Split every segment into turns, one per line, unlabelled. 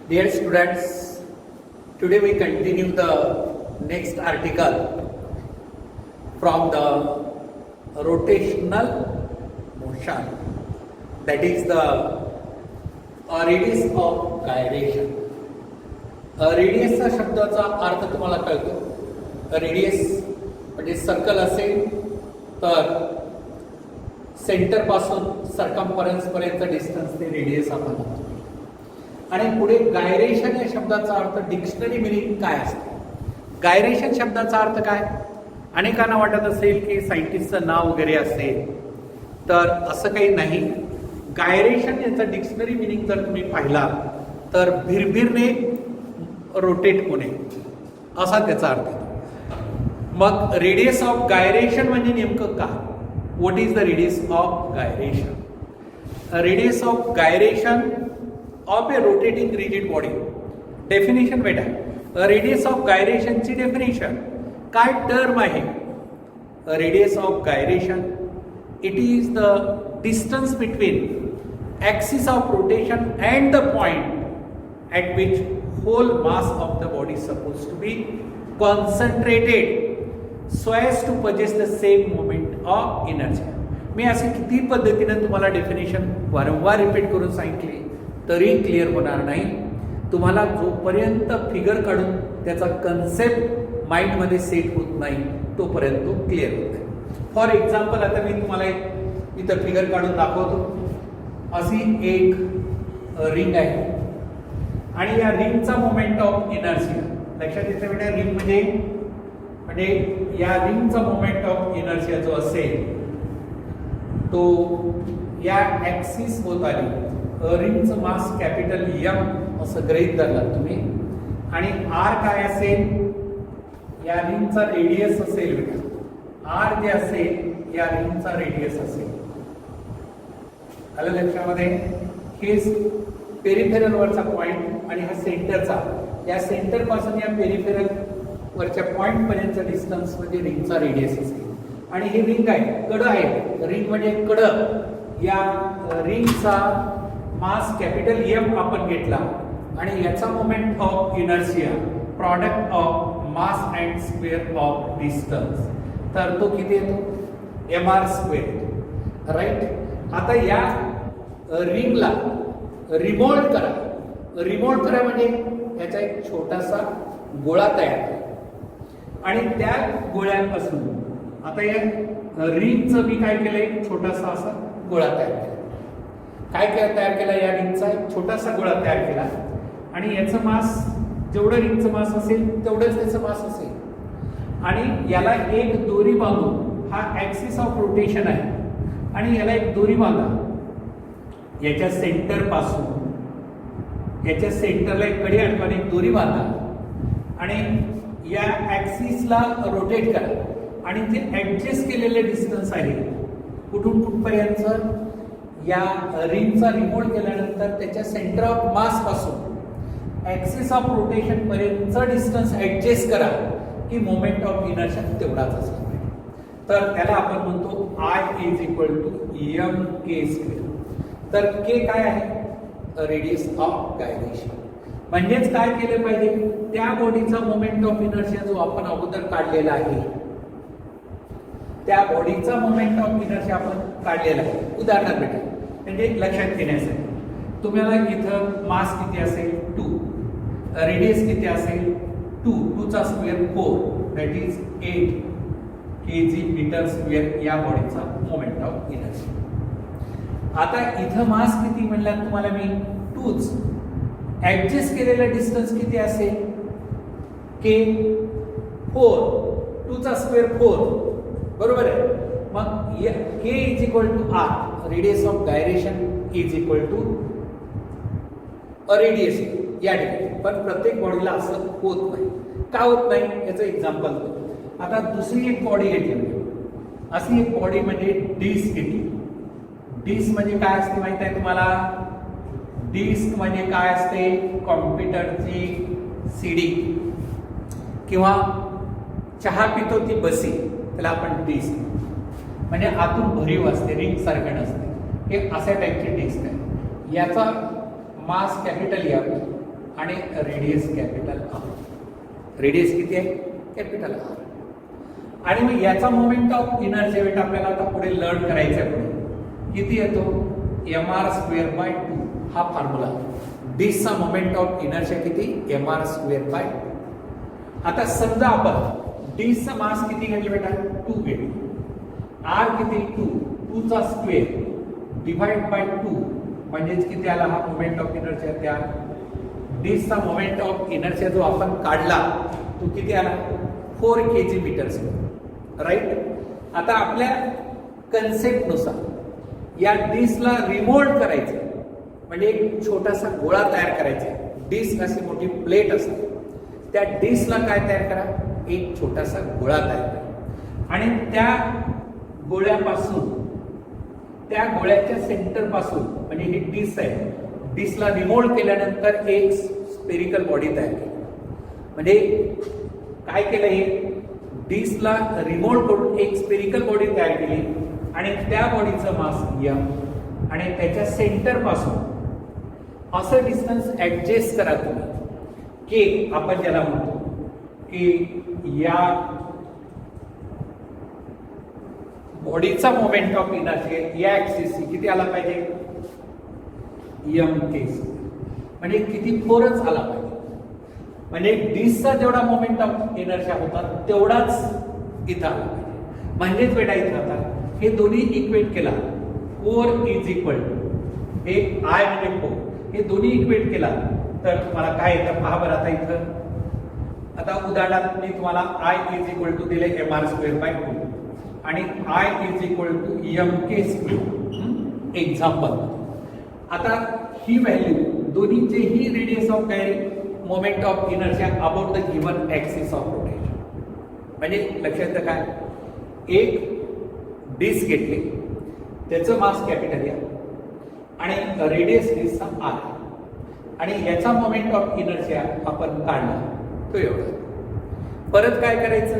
Dear students, today we continue the next article from the rotational motion, that is the radius of gyration. रेडियसचा शब्दाचा अर्थ तुम्हाला कळतो. Radius म्हणजे circle असेल तर सेंटर पासून सर्कम्फरन्स पर्यंत डिस्टन्स ते रेडियस आपण म्हणतो. आणि पुढे गायरेशन या शब्दाचा अर्थ डिक्शनरी मिनिंग काय असते. गायरेशन शब्दाचा अर्थ काय. अनेकांना वाटत असेल की सायंटिस्टचं नाव वगैरे असेल, तर असं काही नाही. गायरेशन याचा डिक्शनरी मिनिंग जर तुम्ही पाहिला तर भिरभिरणे रोटेट होणे असा त्याचा अर्थ आहे. मग रेडियस ऑफ गायरेशन म्हणजे नेमकं काय. What is the radius of gyration. Radius of gyration of A rotating rigid body. Definition बेटा, रेडियस ऑफ गायरेशनची डेफिनेशन काय टर्म आहे. Radius of gyration it is the distance between axis of rotation and the point at which whole mass of the body is supposed to be concentrated so as to possess the same moment of inertia. मी असे किती पद्धतीने तुम्हाला definition वारंवार repeat करून सांगितले तरी clear होणार नाही. तुम्हाला जोपर्यंत फिगर काढून त्याचा कन्सेप्ट माइंडमध्ये सेट होत नाही तोपर्यंत तो क्लिअर होत नाही. फॉर एक्झाम्पल आता मी तुम्हाला एक इथं फिगर काढून दाखवतो. अशी एक रिंग आहे आणि या रिंगचा मोमेंट ऑफ इनर्शिया लक्षात येतं बेटा. रिंग म्हणजे या रिंगचा मोमेंट ऑफ इनर्शिया जो असेल तो या ॲक्सिस होत आली. रिंगचं मास कॅपिटल एम असं गृहीत धरलात तुम्ही. आणि आर काय असेल, या रिंगचा रेडियस असेल बेटा. आर जे असेल या रिंगचा रेडियस असेल. आलं लक्षामध्ये. हे पेरिफेरल वरचा पॉइंट आणि हा सेंटरचा, या सेंटर पासून या पेरिफेरल वरच्या पॉइंट पर्यंतचा डिस्टन्स म्हणजे रिंगचा रेडियस असेल. आणि ही रिंग आहे, कडं आहे. रिंग म्हणजे कडं. या रिंगचा मास कॅपिटल एम आपण घेतला आणि याचा moment of inertia product of mass and square of distance, तर तो किती येतो, एम आर स्क्वेअर येतो. राईट. आता या रिंगला रिमोल्ड करा. रिमोल्ड करा म्हणजे याचा एक छोटासा गोळा तयार करा आणि त्या गोळ्यांपासून आता या रिंगचं मी काय केलंय, छोटासा असा गोळा तयार केला. काय तयार केला, या रिंगचा एक छोटासा गोळा तयार केला आणि याचं मास जेवढं रिंगचं मास असेल तेवढंच त्याचं मास असेल. आणि याला एक दोरी बांधून, हा ऍक्सिस ऑफ रोटेशन आहे आणि याला एक दोरी बांधा. याच्या सेंटर पासून याच्या सेंटरला एक कडी अडकवून एक दोरी बांधा आणि या ऍक्सिसला रोटेट करा आणि जे ऍडजस्ट केलेले डिस्टन्स आहे कुठून कुठपर्यंत, या रिंगचा रिमोल्ड केल्यानंतर त्याच्या सेंटर ऑफ मास पासून ऍक्सिस ऑफ रोटेशन पर्यंतचा डिस्टन्स ऍडजस्ट करा की मोमेंट ऑफ इनर्शिया तेवढाच असला पाहिजे. तर त्याला आपण म्हणतो I is equal to M K square. तर के काय आहे, रेडियस ऑफ गायरेशन. म्हणजेच काय केलं पाहिजे, त्या बॉडीचा मोमेंट ऑफ इनर्शिया जो आपण अगोदर काढलेला आहे त्या बॉडीचा मोमेंट ऑफ इनर्शिया आपण काढलेला आहे. उदाहरणार्थ बेटा, म्हणजे लक्षात घेण्यासाठी तुम्हाला इथं मास किती असेल 2, रेडियस किती असेल 2 चा square 4 that is 8 kg metre square या बॉडीचा मोमेंट ऑफ इनर्शिया. आता इथं मास किती म्हणलं तुम्हाला मी 2च. ऍडजस्ट केलेला डिस्टन्स किती असेल, के 4, 2चा स्क्वेअर 4 बरोबर आहे. मग k is equal to r, radius of gyration is equal to radius या ठिकाणी. पण प्रत्येक बॉडीला असं होत नाही. का होत नाही याचं एक्झाम्पल. आता दुसरी एक बॉडी घेतली, अशी एक बॉडी म्हणजे डिस्क घेतली. डिस्क म्हणजे काय असते माहित आहे तुम्हाला. डिस्क म्हणजे काय असते, कॉम्प्युटरची सीडी किंवा चहा पितो ती बसी, त्याला आपण डिस्क म्हणजे आतून भरीव असते, रिंग सारखं नसते. हे अशा टाईपची डिस्क आहे. याचा मास कॅपिटल एम आणि रेडियस कॅपिटल आर. रेडियस किती आहे? Capital R. आणि मग याचा मोमेंट ऑफ इनर्शिया वेट आपल्याला आता पुढे लर्न करायचं आहे. पुढे किती येतो? mr²/2 हा फॉर्म्युला. डिस्कचा मोमेंट ऑफ इनर्शिया किती? mr²/2. आता समजा आपण डिस्कचा मास किती घेतलं बेटा? 2 घेतलं. आर किती? 2 चा स्क्वेअर डिवाइड बाय 2 म्हणजेच किती आला हा मोमेंट ऑफ इनर्शिया? त्या डिस्कचा मोमेंट ऑफ इनर्शिया जो आपण काढला तो किती आला? 4 kg/m². राईट. आता आपल्या कन्सेप्ट नुसार या डिस्कला रिमोल्ड करायचं म्हणजे एक छोटासा गोळा तयार करायचा. डिस्क अशी मोठी प्लेट असते, त्या डिस्कला काय तयार करा? एक छोटासा गोळा तयार करा आणि त्या गोळ्यापासून, त्या गोळ्याच्या सेंटर पासून म्हणजे ही डिस्क आहे, डिस्कला रिमोल्ड केल्यानंतर एक स्पेरिकल बॉडी तयार केली. म्हणजे काय केलं? हे डिस्कला रिमोल्ड करून एक स्पेरिकल बॉडी तयार केली आणि त्या बॉडीचं मास m आणि त्याच्या सेंटर पासून असं डिस्टन्स ऍडजस्ट करा तुम्ही की आपण ज्याला म्हणतो की या बॉडीचा मोमेंट ऑफ इनर्शिया या ऍक्सिस किती आला पाहिजे? mk². म्हणजे किती? 4च आला पाहिजे. म्हणजे डिस्कचा जेवढा मोमेंट ऑफ इनर्शिया होता तेवढाच इथं आला पाहिजे. म्हणजेच बेटा इथं आता हे दोन्ही इक्वेट केला. 4 इज इक्वल टू हे आय म्हणजे 4, हे दोन्ही इक्वेट केला तर तुम्हाला काय येतं? पहा बरं. आता इथं आता उदाहरणार्थ मी तुम्हाला आय इज इक्वल टू दिले mr²/2 आणि I is equal to mk². Example. आता ही व्हॅल्यू दोन्हीचेही radius of moment of inertia about the given axis of rotation. म्हणजे लक्षात काय? एक डिस्क घेतली, त्याचं मास कॅपिटल या आणि रेडियस डिस्कचा आर आणि याचा मोमेंट ऑफ इनर्शिया आपण काढला तो एवढा. परत काय करायचं?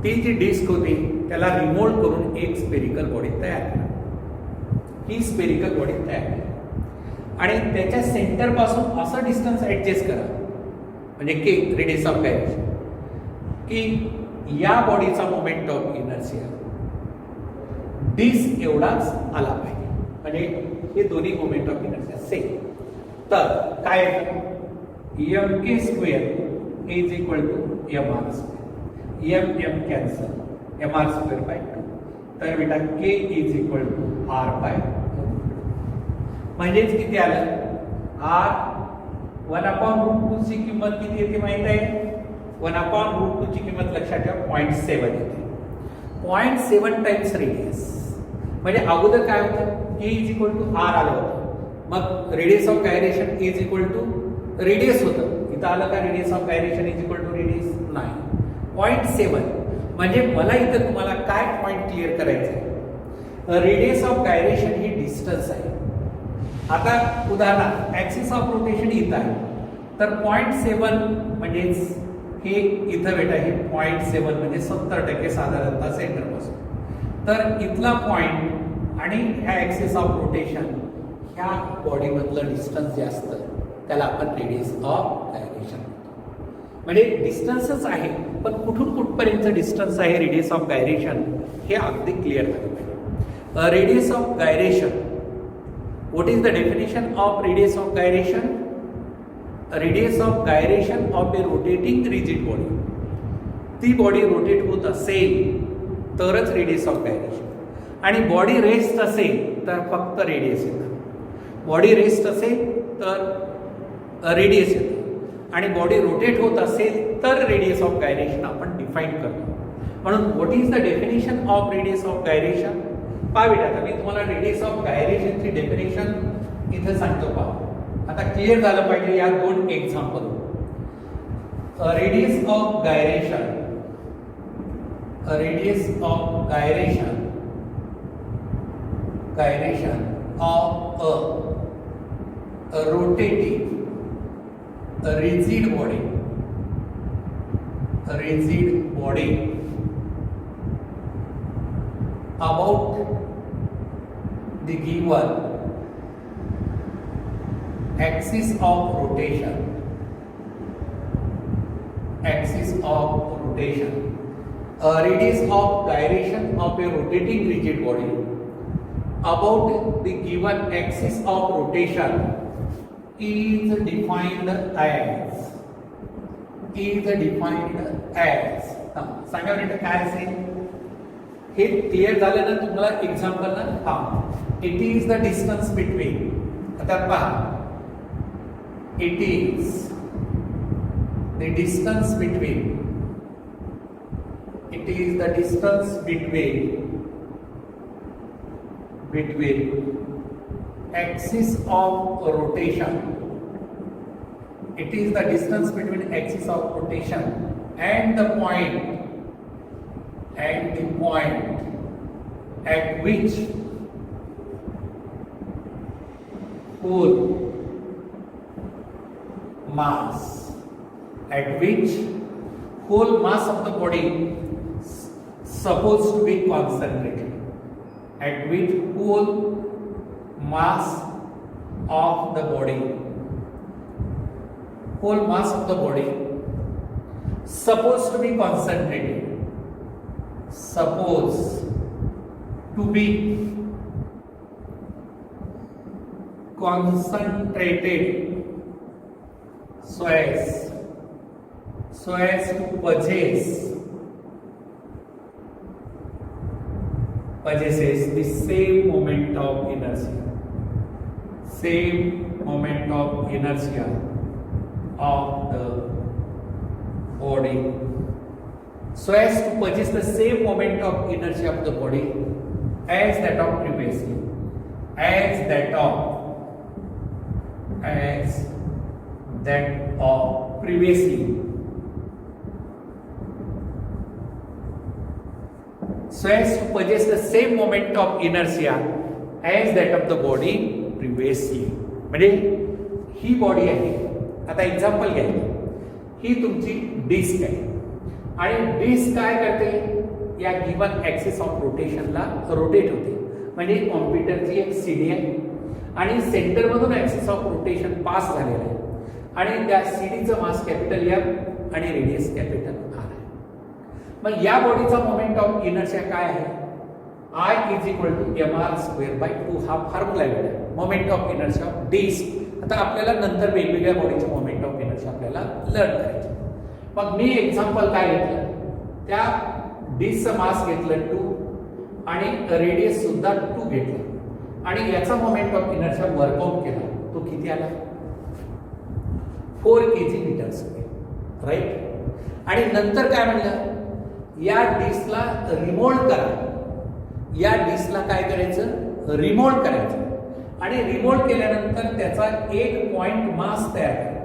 ती जी डिस्क होती त्याला रिमोल्ड करून एक स्पेरिकल बॉडी तयार करा. ही स्पेरिकल बॉडी तयार करा आणि त्याच्या सेंटर पासून असं डिस्टन्स ऍडजस्ट करा म्हणजे के रेडियस ऑफ गायरेशन की या बॉडीचा मोमेंट ऑफ इनर्शिया डिस्क एवढाच आला पाहिजे. म्हणजे हे दोन्ही मोमेंट ऑफ इनर्शिया सेम. तर काय येतं? mk² is equal to mr². m cancel, mr²/2. तर बेटा k is equal to r/2. म्हणजेच किती आलं? r 1/√2 ची किंमत किती येते माहित आहे? 1/√2 ची किंमत लक्षात ठेवा 0.7 येते. 0.7 टाइम्स रेडियस. म्हणजे अगोदर काय होतं? k is equal to r आलं होतं, मग radius of gyration is equal to radius होतं. इथं आलं का? Radius of gyration is equal to radius नाही. 0.7 म्हणजे मला इथं तुम्हाला काय पॉइंट क्लिअर करायचं आहे? Radius of gyration he distance आहे. आता उदाहरणार्थ ऍक्सिस ऑफ रोटेशन इथं आहे तर 0.7 म्हणजेच हे इथं बेटा हे 0.7 म्हणजे 70% साधारणतः सेंटर पासून. तर इथला पॉइंट आणि ह्या ऍक्सिस ऑफ रोटेशन ह्या बॉडी मधलं डिस्टन्स जे असतं त्याला आपण रेडियस ऑफ गायरेशन म्हणतो. म्हणजे डिस्टन्सच आहे पण कुठून कुठपर्यंत डिस्टन्स आहे रेडियस ऑफ गायरेशन हे अगदी क्लिअर झालं पाहिजे. Radius of gyration, what is the definition of radius of gyration? Radius of gyration of a rotating rigid body. ती बॉडी रोटेट होत असेल तरच रेडियस ऑफ गायरेशन आणि बॉडी रेस्ट असेल तर फक्त रेडियस येतं. बॉडी रेस्ट असेल तर रेडियस येतं आणि बॉडी रोटेट होत असेल तर रेडियस ऑफ गायरेशन आपण डिफाईन करतो. म्हणून what is the definition of radius of gyration? पहा बेटा, आता मी तुम्हाला रेडियस ऑफ गायरेशनची डेफिनेशन इथं सांगतो. पहा आता क्लिअर झालं पाहिजे या दोन example. Radius of gyration, radius of gyration, gyration of a rotating rigid body, rigid body about the given axis of rotation, radius of gyration of a rotating rigid body about the given axis of rotation is defined as सांगा म्हणजे काय असेल हे clear झालं ना तुम्हाला example ना हा it is the distance between आता पहा it is the distance between axis of rotation. It is the distance between axis of rotation and the point at which whole mass of the body supposed to be concentrated, at which whole mass of the body supposed to be concentrated, so as to possesses the same moment of inertia of the body, so as to possess the same moment of inertia of the body as that of previously, so as to possess the same moment of inertia as that of the body previously. म्हणजे ही body आहे, आता example घ्या, ही तुमची disk आहे आणि disk काय करते या गिवन ऍक्सिस ऑफ रोटेशनला रोटेट होते. म्हणजे कॉम्प्युटरची एक सीडी आहे आणि सेंटर मधून ऍक्सिस ऑफ रोटेशन पास झालेला आहे आणि त्या सीडीचं मास कॅपिटल एम आणि रेडियस कॅपिटल आर आहे. मग या बॉडीचा मोमेंट ऑफ इनर्शिया काय आहे? I is equal to mr square by 2 हा फॉर्म्युला आहे moment of inertia of disc. आता आपल्याला नंतर वेगवेगळ्या बॉडीचे मोमेंट ऑफ इनर्शिया आपल्याला लर्न करायचे. मग मी एक्झाम्पल काय घेतलं, त्या डिस्कचं मास घेतलं 2 आणि रेडियस सुद्धा 2 घेतलं आणि याचा मोमेंट ऑफ इनर्शिया वर्कआउट केला, तो किती आला? 4 kg मीटर स्क्वेअर, राईट. आणि नंतर काय म्हणलं, या डिस्कला रिमोल्ड करा, या डिस्कला काय करायचं, रिमोल्ड करायचं आणि रिमोल्ड केल्यानंतर त्याचा एक पॉइंट मास तयार करा.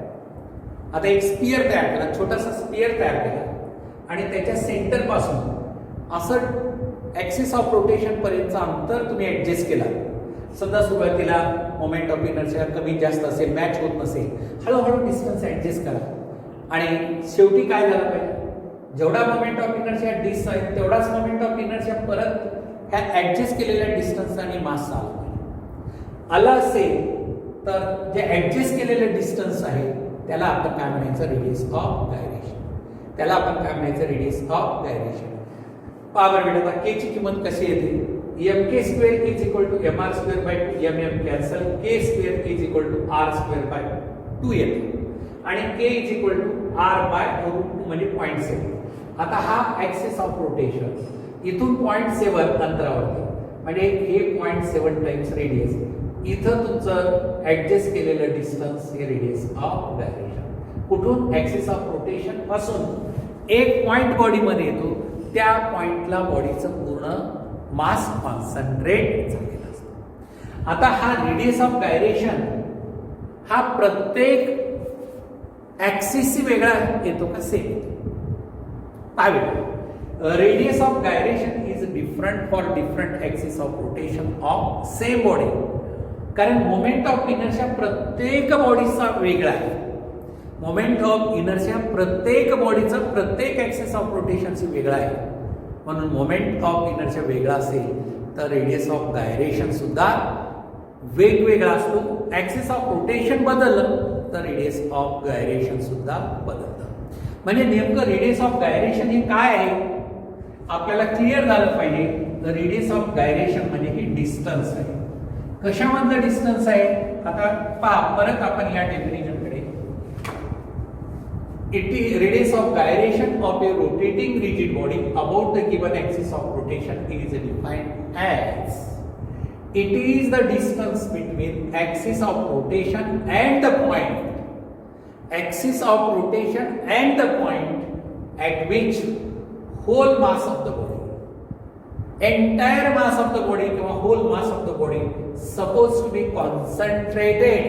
आता एक स्पियर तयार केला, छोटासा स्पियर तयार केला आणि त्याच्या सेंटर पासून असं ऍक्सिस ऑफ रोटेशन पर्यंतचं अंतर तुम्ही ऍडजस्ट केला. समजा सुरुवातीला मोमेंट ऑफ इनर्शिया कमी जास्त असेल, मॅच होत नसेल, हळूहळू डिस्टन्स ऍडजस्ट करा आणि शेवटी काय झालं पाहिजे, जेवढा मोमेंट ऑफ इनर्शिया डिस्क आहे तेवढाच मोमेंट ऑफ इनर्शिया परत ह्या ऍडजस्ट केलेल्या डिस्टन्स आणि मास आला असेल तर जे ऍडजस्ट केलेले डिस्टन्स आहे त्याला आपण काय म्हणायचं, रेडियस ऑफ गायरेशन. पॉवर बेटा के ची किंमत कशी येते, mk square is equal to mr square by 2 mm cancel, k square is equal to r square by 2 येते आणि k is equal to r by √2 म्हणजे 0.7. आता हा ऍक्सिस ऑफ रोटेशन इथून 0.7 अंतरावरती म्हणजे हे 0.7 टाइम्स रेडियस, इथं तुमचं ऍडजस्ट केलेलं डिस्टन्स हे रेडियस ऑफ गायरेशन. कुठून? ऍक्सिस ऑफ रोटेशन पासून एक पॉइंट बॉडी मध्ये येतो, त्या पॉइंटला बॉडीचं पूर्ण मास कॉन्सन्ट्रेट झालेला असतो. आता हा रेडियस ऑफ गायरेशन हा प्रत्येक ऍक्सिसशी वेगळा येतो का सेम येतो? पाहावे, radius of gyration is different for different axis of rotation of same body. कारण मोमेंट ऑफ इनर्शिया प्रत्येक बॉडीचा वेगळा आहे. मोमेंट ऑफ इनर्शिया प्रत्येक बॉडीचा प्रत्येक ऍक्सिस ऑफ रोटेशनशी वेगळा आहे. म्हणून मोमेंट ऑफ इनर्शिया वेगळा असेल तर रेडियस ऑफ गायरेशन सुद्धा वेगवेगळा असतो. ऍक्सिस ऑफ रोटेशन बदललं तर रेडियस ऑफ गायरेशन सुद्धा बदलतं. म्हणजे नेमकं रेडियस ऑफ गायरेशन हे काय आहे आपल्याला क्लिअर झालं पाहिजे. द रेडियस ऑफ गायरेशन म्हणजे ही डिस्टन्स आहे. कशामधलं डिस्टन्स आहे आता पहा परत आपण या डेफिनेशनकडे. Radius of gyration of a rotating rigid body about the given axis of rotation is defined as it is the distance between axis of rotation and the point at which whole mass of the body, entire mass of the body or whole mass of the body supposed to be concentrated.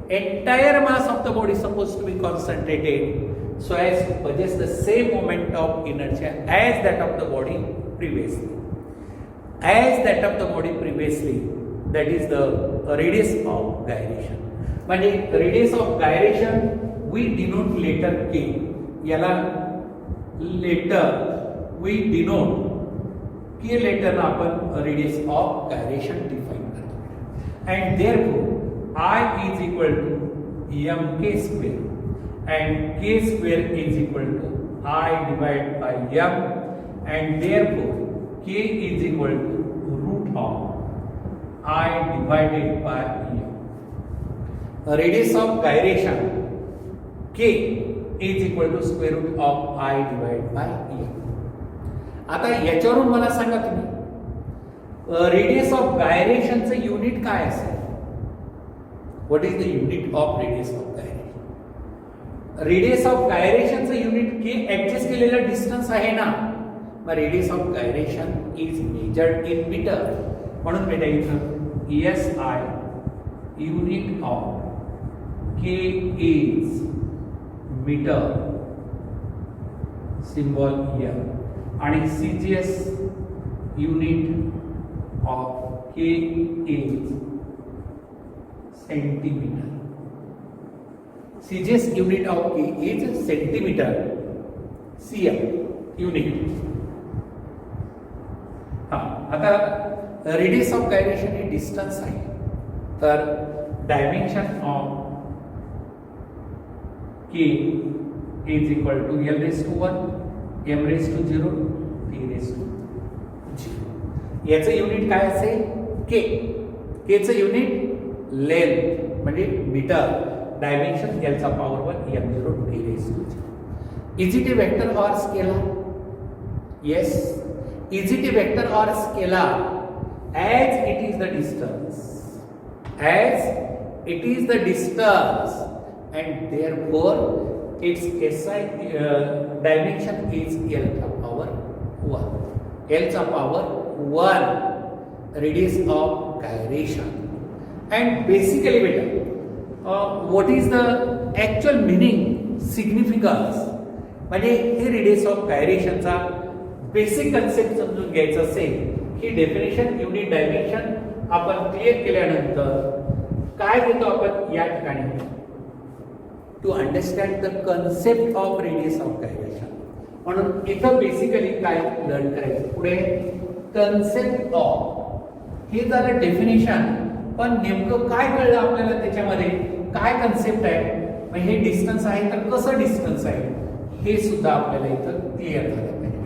Entire mass of the body supposed to be concentrated so as to possess the same moment of inertia as that of the body previously. That is the radius of gyration. म्हणजे radius of gyration we denote letter K. याला letter we denote K letter आपण radius of gyration define करतो. And therefore I is equal to mk square and k square is equal to I divided by m, and therefore k is equal to root of I divided by m. Radius of gyration k is equal to square root of I divided by m. आता याच्यावरून मला सांगा तुम्ही radius of गायरेशनचं unit काय असेल. What is the unit of radius of gyration? Radius of gyration चं unit K adjust केलेलं distance आहे ना. मग radius of gyration is measured in metre. म्हणून बेटा इथं SI unit of K is metre symbol M आणि CGS unit of K is centimetre. CGS unit of K is centimeter. CM unit. आता radius of gyration हे distance आहे. तर dimension of K is equal to L raised to 1, M raised to 0, T raised to 0. याचं unit काय असेल K. K चं unit length म्हणजे metre. Dimension L चा power 1 M0 T raised to 0. Is it a vector or scalar? Yes. Is it a vector or scalar? As it is the distance. As it is the distance, and therefore its SI dimension is L चा power 1. L चा power 1 radius of gyration. And basically beta, what is the actual meaning, significance? म्हणजे हे radius of गायरेशनचा basic concept समजून घ्यायचं असेल, ही definition unit dimension आपण क्लिअर केल्यानंतर काय घेतो आपण या ठिकाणी to understand the concept of radius of gyration. म्हणून इथं बेसिकली काय लर्न करायचं पुढे कन्सेप्ट ऑफ. हे झालं डेफिनेशन, पण नेमकं काय कळलं आपल्याला त्याच्यामध्ये, काय कन्सेप्ट आहे, म्हणजे हे डिस्टन्स आहे तर कसं डिस्टन्स आहे हे सुद्धा आपल्याला इथं क्लिअर झालं पाहिजे.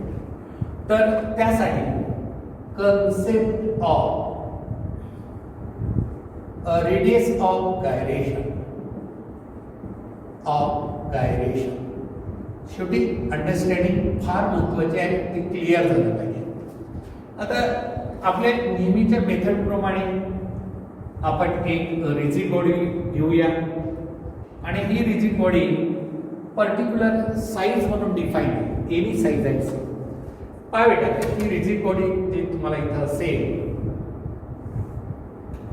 तर त्यासाठी concept of radius of gyration शेवटी अंडरस्टँडिंग फार महत्वाचे आहे, ते क्लिअर झालं पाहिजे. आता आपल्या नेहमीच्या मेथड प्रमाणे आपण एक रिजिड बॉडी घेऊया आणि ही रिजिड बॉडी पर्टिक्युलर साईज म्हणून डिफाईन आहे. एनी साईज आहे. पहा बेटा ही रिजिड बॉडी जी तुम्हाला इथं असेल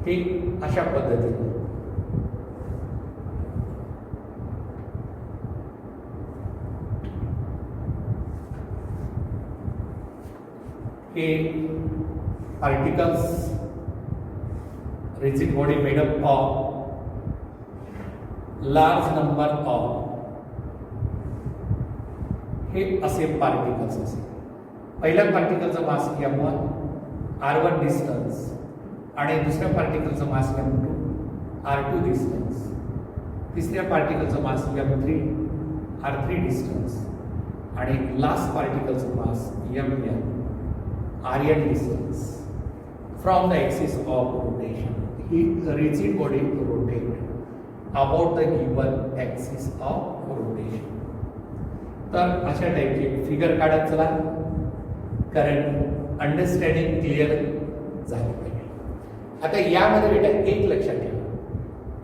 ती अशा पद्धतीने हे particles, rigid body made up of large number of हे असे पार्टिकल्स असेल. पहिल्या पार्टिकलचा मास M1, R1 डिस्टन्स, आणि दुसऱ्या पार्टिकलचं मास m2 r2 डिस्टन्स, तिसऱ्या पार्टिकलचं मास m3 r3 डिस्टन्स आणि लास्ट पार्टिकलचं mass mn rn distance from the axis of rotation. ही rigid body rotate about the given axis of rotation. तर अशा टाईपची फिगर काढत चला, कारण अंडरस्टँडिंग क्लिअर झाली पाहिजे. आता यामध्ये बेटा एक लक्षात ठेवा,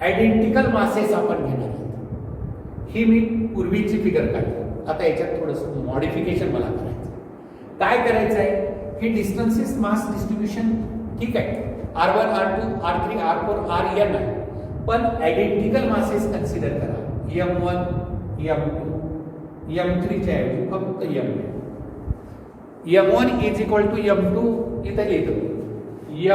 आयडेंटिकल मासेस आपण घेणार आहोत. ही मी पूर्वीची फिगर काढली, आता याच्यात थोडंसं मॉडिफिकेशन मला करायचं. काय करायचं आहे, ही डिस्टन्सेस मास डिस्ट्रीब्युशन ठीक आहे, r1 r2 r3 r4 rn आहे, पण आयडेंटिकल मासेस कन्सिडर करा. m1 m2 m3 च्या ऐवजी फक्त m1 is equal to m2 इथं लिहितो,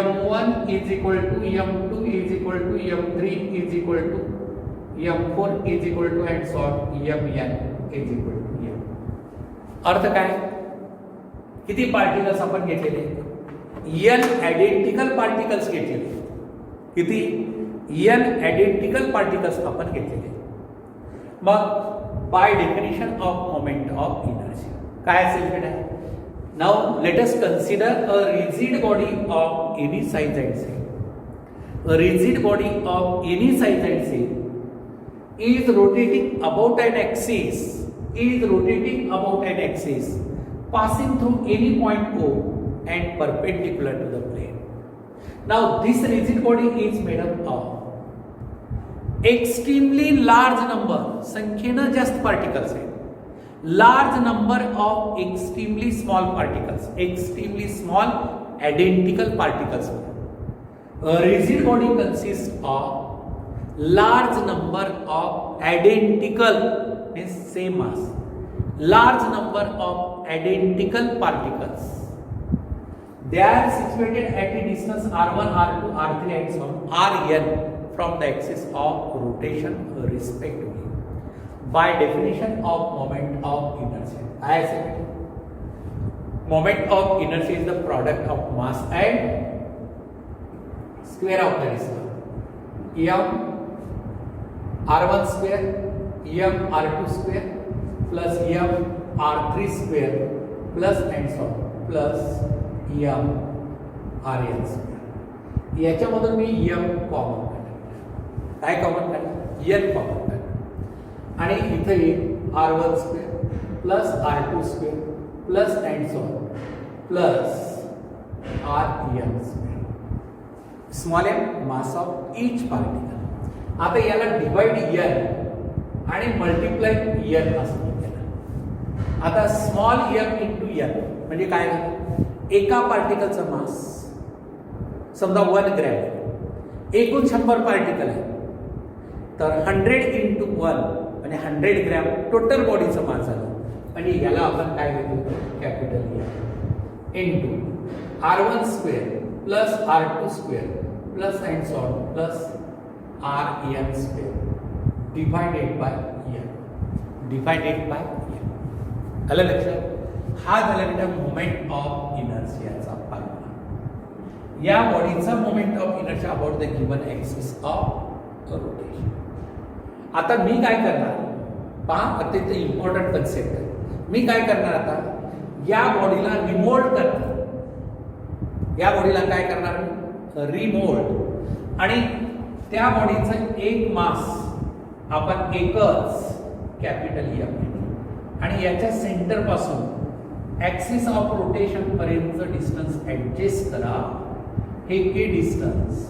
m1 is equal to m2 is equal to m3 is equal to m4 is equal to and so on mn is equal to m. अर्थ काय, किती particles आपण घेतलेले, n आयडेंटिकल पार्टिकल्स घेतलेले. किती, n identical particles आपण घेतलेले. मग by definition of moment of inertia काय असेल बेटा. Now let us consider a rigid body of any size and shape. A rigid body of any size and shape is rotating about an axis, passing through any point O and perpendicular to the plane. Now this rigid body is made up of extremely large number, संख्येनं जास्त particles आहेत, large number of extremely small particles, extremely small identical particles. A rigid body consists of large number of identical, means same mass, large number of identical particles. They are situated at a distance r1 r2 r3 and so on rn from the axis of rotation respectively. By definition of moment of inertia, I said moment of inertia is the product of mass and square of the distance. m r1 square m r2 square plus m r3 square plus and so on plus m rn square. याच्यामधून मी m common काढणार. काय common काढणार, n common काढणार आणि इथे r1 square plus r2 square plus and so on plus rn square. Small m mass of each particle. आता याला divide n आणि मल्टिप्लाय n असं केलं. आता स्मॉल m इंटू n म्हणजे काय, एका पार्टिकलचा मास समजा 1 ग्रॅम, एकूण 100 पार्टिकल आहे तर 100 इंटू 1 म्हणजे 100 ग्रॅम टोटल बॉडीचं मास झालं. म्हणजे याला आपण काय घेतो, capital M into r1 square plus r2 square plus and so on plus rn square divided by n. आलं लक्षात. हा झाला बेटा मोमेंट ऑफ इनर्शियाचा फॉर्म्युला. या बॉडीचा moment of inertia about the given axis of rotation. आता मी काय करणार, पहा अत्यंत इम्पॉर्टंट कन्सेप्ट आहे. मी काय करणार, आता या बॉडीला रिमोल्ड करणार. या बॉडीला काय करणार, रिमोल्ड, आणि त्या बॉडीचं एक मास आपण एकच कॅपिटल M आणि याच्या सेंटर पासून ॲक्सिस ऑफ रोटेशन पर्यंतचं डिस्टन्स ऍडजस्ट करा. हे के डिस्टन्स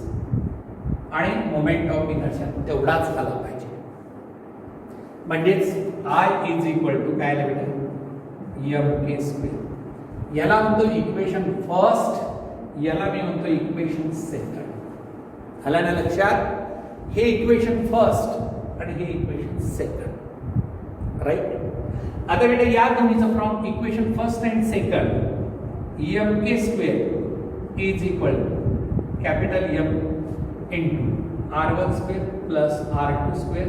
आणि मोमेंट ऑफ इनर्शिया तेवढाच झाला पाहिजे. म्हणजेच I इज इक्वल टू काय लागेल, mk स्क्वेअर. याला म्हणतो इक्वेशन फर्स्ट, याला मी म्हणतो इक्वेशन सेकंड. आला ना लक्षात. हे इक्वेशन फर्स्ट आणि हे इक्वेशन सेकंड, राईट. आता बेटा या दोन्हीचं from equation first and second mk square is equal to capital M into r1 square plus r2 square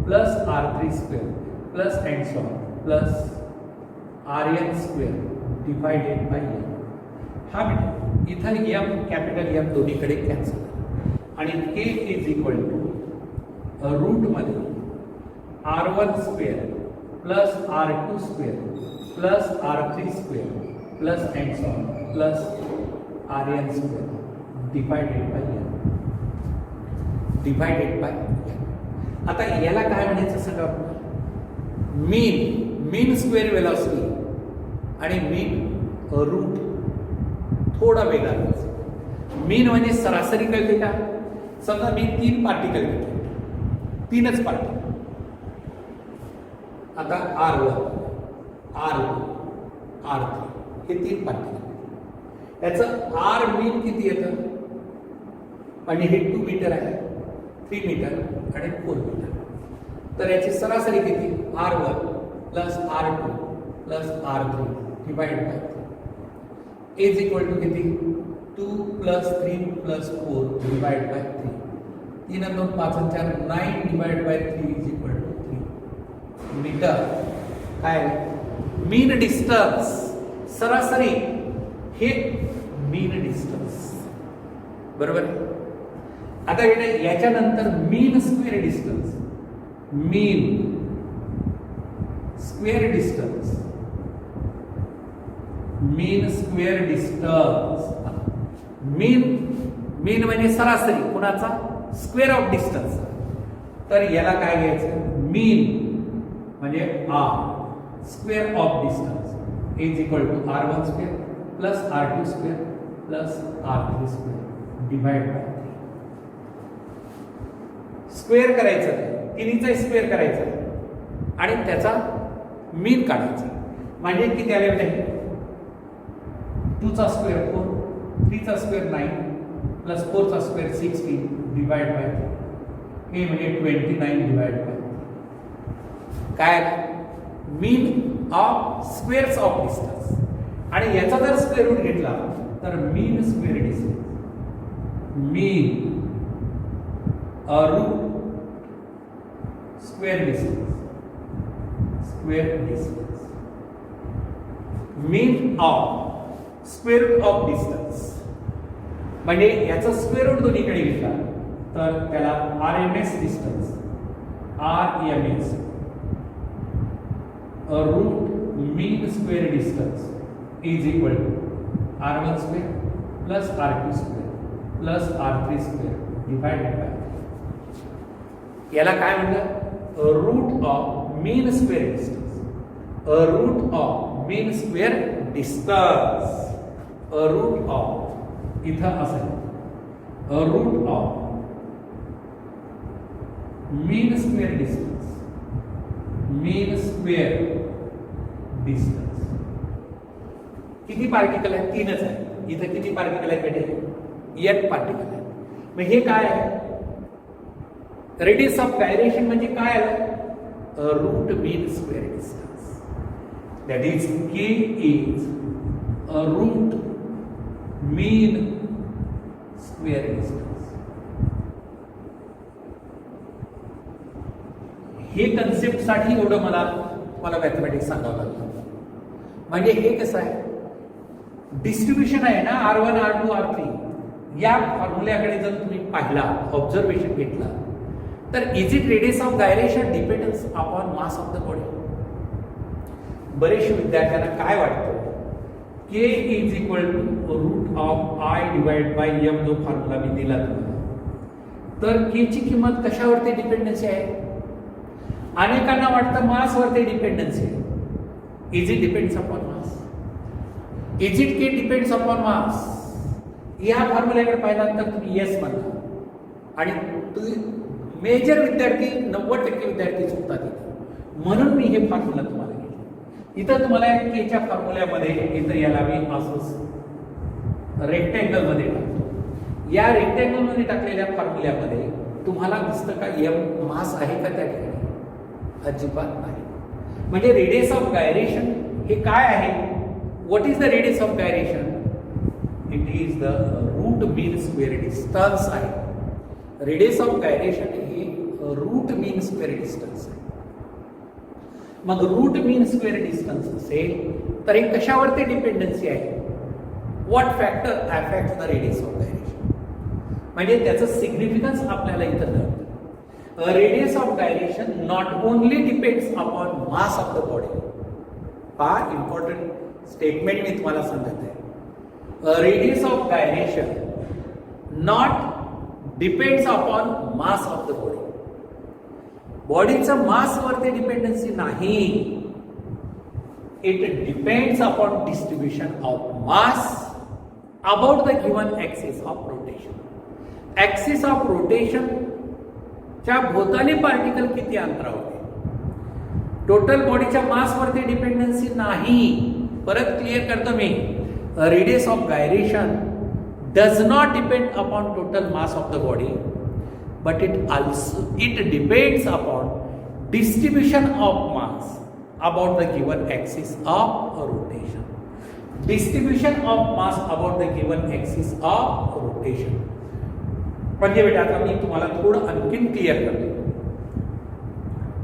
plus r3 square plus and so on plus rn square divided by n. हा metre इथं M capital M दोन्हीकडे cancel आणि k is equal to रूटमध्ये R1² plus R2² plus R3² plus and so on plus RN² divided by आता याला काय म्हणायचं सांगा. मीन स्क्वेअर वेलॉसिटी आणि मीन रूट थोडा वेगळा. मीन म्हणजे सरासरी कळते का. समजा मी 3 पार्टिकल घेतो, 3च पार्टिकल. आता R1, R2, R3 हे 3 पार्टिकल. याचं R मीन किती येतं म्हणजे हे 2 मीटर आहे, 3 मीटर आणि 4 मीटर. तर याची सरासरी किती R1 plus R2 plus R3 divide by 3 is equal to किती 2 प्लस 3 प्लस 4 डिवाइड बाय 3. 3 आणि 2 5 आणि 4 9 divide by 3 is equal to 3 metre. काय मीन डिस्टन्स सरासरी हे मीन डिस्टन्स बरोबर आहे. आता याच्यानंतर मीन स्क्वेअर डिस्टन्स. मीन स्क्वेअर डिस्टन्स मीन म्हणजे सरासरी कुणाचा स्क्वेअर ऑफ डिस्टन्स. तर याला काय घ्यायचं मीन म्हणजे R square of distance is equal to R1² plus R2² plus R3² divide by 3. Square करायचं, तिन्हीचा स्क्वेअर करायचा आणि त्याचा मीन काढायचा. म्हणजे किती आले नाही 2चा स्क्वेअर 4, 3चा स्क्वेअर 9 प्लस 4चा स्क्वेअर 16 डिवाइड बाय 3. हे म्हणजे 29 डिवाइड बाय 3. काय mean of squares of distance. आणि याचा जर स्क्वेअर रूट घेतला तर mean square distance mean root square distance mean of square root of distance. म्हणजे याचा स्क्वेअर रूट दोन्हीकडे घेतला तर त्याला RMS distance RMS root mean square distance is equal to R1² plus R2² plus R3² divided by. याला काय म्हणतात root of mean square distance. Root of mean square distance root of इथं असेल root of mean square distance किती particle आहे 3च आहे. इथं किती पार्टिकल आहे बेटे 1 पार्टिकल आहे. मग हे काय आहे रेडियस ऑफ गायरेशन म्हणजे काय आलं root mean square distance. That is K is root mean square distance. हे कन्सेप्ट साठी एवढं मला मॅथमॅटिक्स सांगावं लागलं. म्हणजे हे कसं आहे डिस्ट्रीब्युशन आहे ना R1 R2 R3 या फॉर्म्युल्याकडे जर तुम्ही पाहिला ऑब्झर्वेशन घेतला तर is it radius of gyration dependence upon mass of the body. बरेचशे विद्यार्थ्यांना काय वाटतं k is equal to root of I divide by m जो फॉर्म्युला मी दिला तुम्हाला. तर के ची किंमत कशावरती डिपेंडन्सी आहे. अनेकांना वाटतं मासवरती डिपेंडन्सी आहे. Is it depends upon mass. Is it K depends upon मास. या फॉर्म्युल्याकडे पाहिल्यानंतर तुम्ही येस म्हणता आणि तुम्ही मेजर विद्यार्थी 90% विद्यार्थी चुकतात. म्हणून मी हे फॉर्म्युला तुम्हाला घेतलं. इथं तुम्हाला केच्या फॉर्म्युल्यामध्ये इथं याला मी असंच रेक्टँगल मध्ये टाकतो. या रेक्टँगल मध्ये टाकलेल्या फॉर्म्युल्यामध्ये तुम्हाला दिसतं का एम मास आहे का त्या ठिकाणी अजिबात नाही. म्हणजे रेडियस ऑफ गायरेशन हे काय आहे. What is the radius of gyration. It is the root mean square distance आहे. रेडियस ऑफ गायरेशन हे रूट मीन स्क्वेअर डिस्टन्स आहे. मग रूट मीन स्क्वेअर डिस्टन्स असेल तर हे कशावरती डिपेंडन्सी आहे what factor affect the radius of gyration, म्हणजे त्याचं सिग्निफिकन्स आपल्याला इथं कळतं. Radius of gyration not only depends upon mass of the body. हा इम्पॉर्टंट स्टेटमेंट मी तुम्हाला सांगत आहे. Radius of gyration not depends upon mass of the body. बॉडीचं मासवरती डिपेंडन्सी नाही. It depends upon distribution of mass about the given axis of rotation. Axis of rotation च्या भोवताली particle किती अंतरावर आहे. टोटल बॉडीच्या मासवरती डिपेंडन्सी नाही. परत क्लिअर करतो मी. Radius of gyration does not depend upon total mass of the body, but it depends upon distribution of mass about the given axis of rotation. Distribution of mass about the given axis of rotation. म्हणजे बेटा आता मी तुम्हाला थोडं आणखीन clear करतो.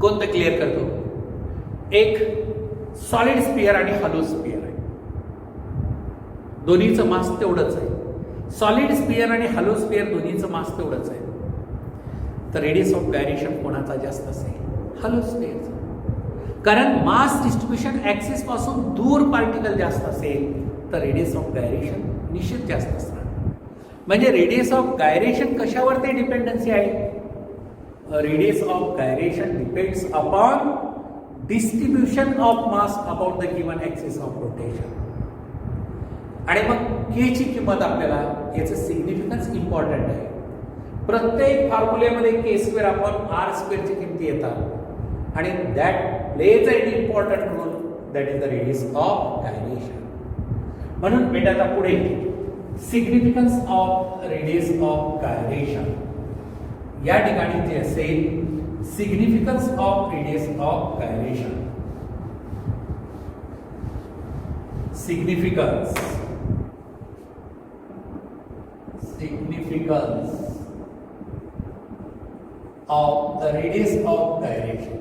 कोणतं clear करतो? एक सॉलिड स्पियर आणि हॉलो स्पियर आहे. दोन्हीचं मास तेवढंच आहे. सॉलिड स्पियर आणि हॉलो स्पियर दोन्हीचं मास तेवढंच आहे. तर रेडियस ऑफ गायरेशन कोणाचा जास्त असेल? हॉलो स्पियरचा. कारण मास डिस्ट्रीब्युशन ऍक्सिस पासून दूर पार्टिकल जास्त असेल तर रेडियस ऑफ गायरेशन निश्चित जास्त असणार. म्हणजे रेडियस ऑफ गायरेशन कशावरती डिपेंडन्सी आहे? Radius of gyration depends upon distribution of mass about the given axis of rotation. आणि मग के ची किंमत आपल्याला याचं सिग्निफिकन्स इम्पॉर्टंट आहे. प्रत्येक फॉर्म्युलेमध्ये के स्क्वेअर अपॉन आर स्क्वेअरची किमती येतात आणि that plays an important role, that is the radius of gyration. म्हणून बेटा आता पुढे significance of radius of gyration या ठिकाणी जे असेल significance of radius of gyration. Significance of the radius of gyration.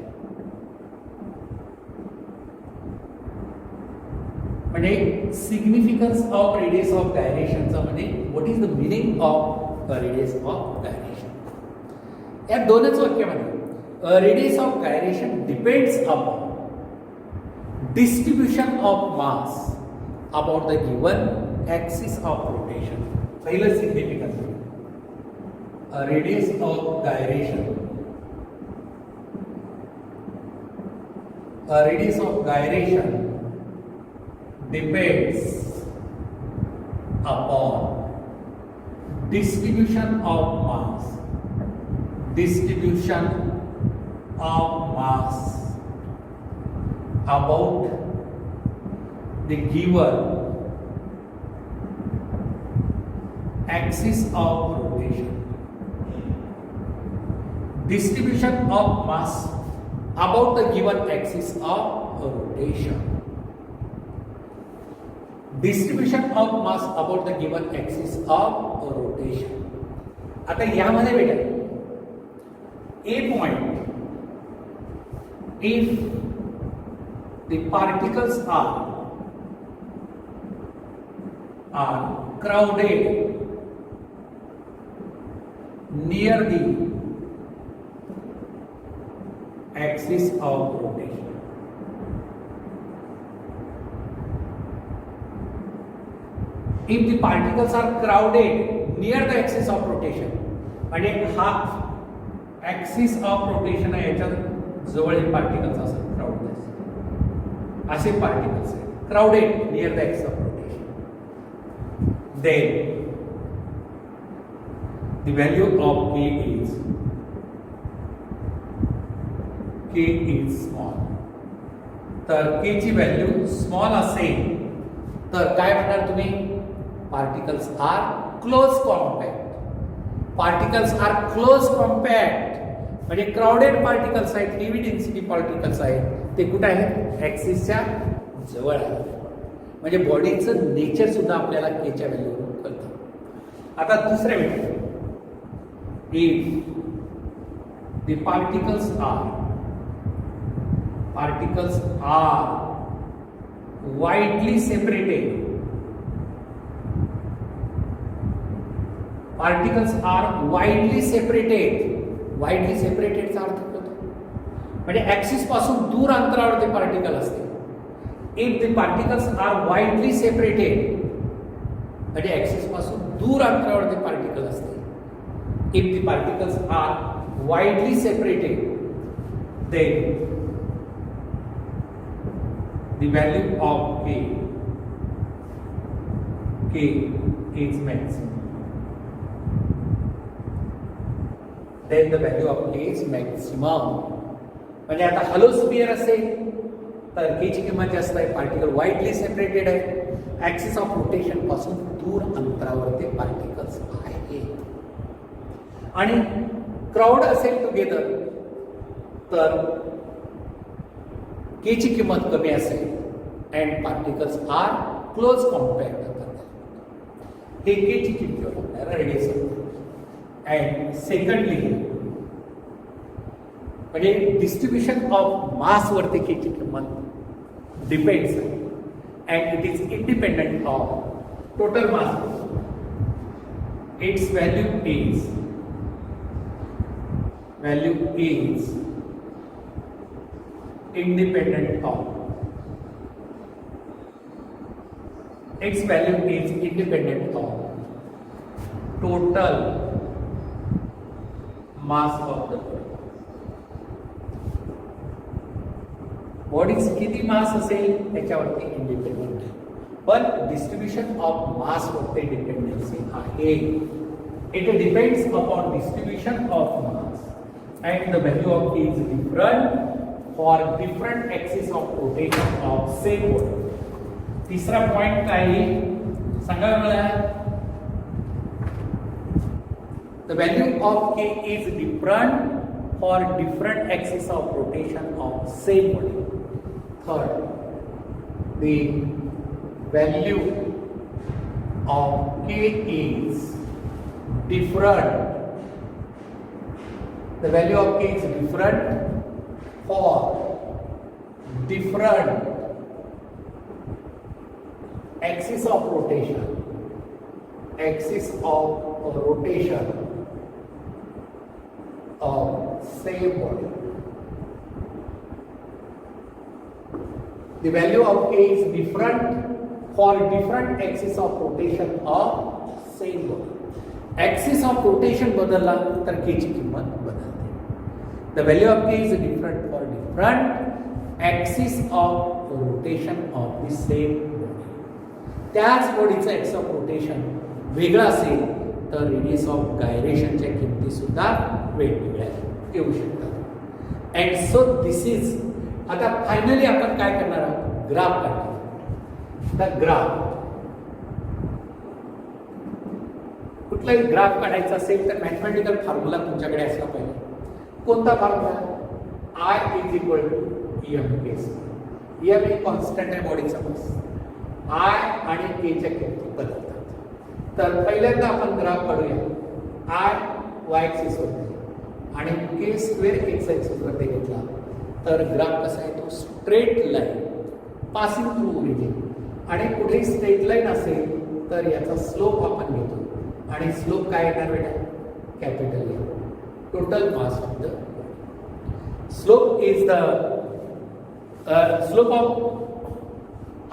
म्हणजे सिग्निफिकन्स ऑफ रेडियस ऑफ गायरेशनचा म्हणजे what is the meaning of radius of gyration. या दोनच वाक्यामध्ये radius of gyration depends upon distribution of mass about the given axis of rotation. पहिलं significance radius of gyration. Radius of gyration depends upon distribution of mass about the given axis of rotation. Distribution of mass about the given axis of rotation. Distribution of mass about the given axis of rotation. आता यामध्ये बेटा A point, if the particles are crowded near the axis of rotation. If the particles are crowded near the axis of rotation, म्हणजे हा axis of rotation आहे, याच्यात जवळील particles असतात crowded, असे पार्टिकल्स आहेत crowded near the axis of rotation. Then the value of K is small. तर K ची व्हॅल्यू स्मॉल असेल तर काय म्हणणार तुम्ही? Particles are close compact. Particles are close compact म्हणजे क्राउडेड पार्टिकल्स आहेत, हेवी डेन्सिटी पार्टिकल्स आहेत, ते कुठे आहेत? ऍक्सिसच्या जवळ आहेत. म्हणजे बॉडीचं नेचर सुद्धा आपल्याला केच्या व्हॅल्यूवरून कळतं. आता दुसऱ्या वेळी the particles are widely separated particles are widely separated. Widely सेपरेटेडचा अर्थ होतो म्हणजे ऍक्सिस पासून दूर अंतरावर ते पार्टिकल असते. If the particles are widely separated म्हणजे ऍक्सिस पासून दूर अंतरावर ते पार्टिकल असते. If the particles are widely separated then the value of k is maximum. Then the value of k is maximum. म्हणजे आता हॅलो स्फिअर असेल तर k ची किंमत जास्त आहे. पार्टिकल वाईडली सेपरेटेड आहे. ऍक्सिस ऑफ रोटेशन पासून दूर अंतरावर ते पार्टिकल्स आहेत. आणि क्राउड असेल टुगेदर तर k ची किंमत कमी असेल and particles are close compact करतात. हे k ची किंमत आपल्याला रेडियस अँड सेकंडली म्हणजे डिस्ट्रीब्युशन ऑफ मास वरती k ची किंमत depends and it is independent of total mass. It's value is independent of total mass of the body. किती मास असेल त्याच्यावरती इंडिपेंडेंट आहे. पण डिस्ट्रीब्युशन ऑफ मास वरती डिपेंडन्सी आहे. It depends upon distribution of mass and the value of k is different for different axis of rotation of same body. तीसरा point काय सांगा मला. The value of k is different for different axis of rotation of same body. Third, the value of k is different. The value of k is different for different axis of rotation of same body. The value of k is different for different axis of rotation of same body. Axis of rotation बदलला तर k ची किंमत बदलते. The value of k is different for different axis of rotation of the same body. त्याच बॉडीचा axis of rotation वेगळा असेल तर रेडियस ऑफ गायरेशनच्या किमती सुद्धा वेगवेगळ्या येऊ शकतात. And so this is. आता फायनली आपण काय करणार आहोत, ग्राफ काढणार. तर ग्राफ कुठलाही ग्राफ काढायचा असेल तर मॅथमॅटिकल फॉर्म्युला तुमच्याकडे असला पाहिजे. कोणता formula? I is equal to M K. M ही कॉन्स्टंट आहे बॉडीचा मास. I आणि k च्या किमती बदलतात. तर पहिल्यांदा आपण ग्राफ काढूया. I y ऍक्सिस वरती आणि k स्क्वेअर x ऍक्सिस वरती घेतला तर ग्राफ कसा येतो, straight line passing through origin. आणि कुठे स्ट्रेट लाईन असेल तर याचा स्लोप आपण घेतो आणि स्लोप काय येणार बेटा, capital A. Total mass of the slope is the slope of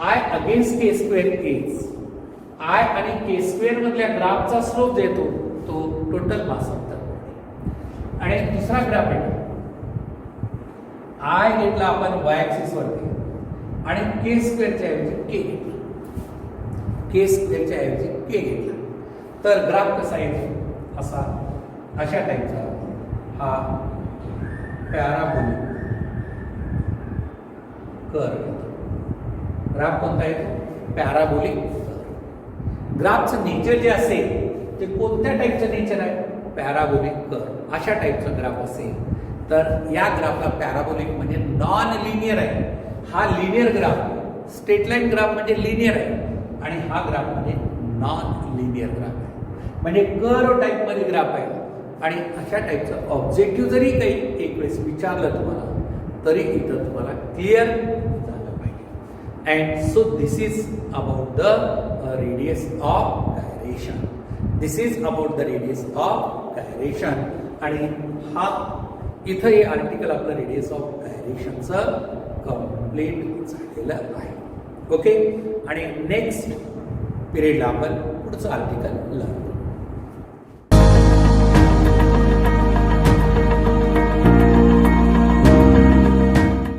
I against k square is I आणि k square मधल्या ग्राफचा स्लोप देतो तो total mass of the body. आणि दुसरा ग्राफ आहे I घेतला आपण y ऍक्सिस वरती आणि k स्क्वेअर च्या ऐवजी k घेतला. k स्क्वेअर च्या ऐवजी k घेतला तर ग्राफ कसा येतो, अशा टाइपचा हा पॅराबोलिक कर्व. ग्राफ कोणता आहे, पॅराबोलिक कर्व. ग्राफचं नेचर जे असेल ते कोणत्या टाईपचं नेचर आहे, पॅराबोलिक कर्व. अशा टाईपचं ग्राफ असेल तर या ग्राफला पॅराबोलिक म्हणजे नॉन लिनियर आहे. हा linear graph, straight line graph म्हणजे लिनियर आहे आणि हा ग्राफ म्हणजे नॉन लिनियर ग्राफ आहे, म्हणजे कर्व टाईप मध्ये ग्राफ आहे. आणि अशा टाईपचं ऑब्जेक्टिव्ह जरी काही एक वेळेस विचारलं तुम्हाला तरी इथं तुम्हाला क्लिअर झालं पाहिजे. And so this is about the radius of gyration. This is about the radius of gyration. आणि हा इथं हे आर्टिकल आपलं रेडियस ऑफ गायरेशनचं कंप्लीट झालेलं आहे. ओके, आणि नेक्स्ट पिरियडला आपण पुढचं आर्टिकल लर्न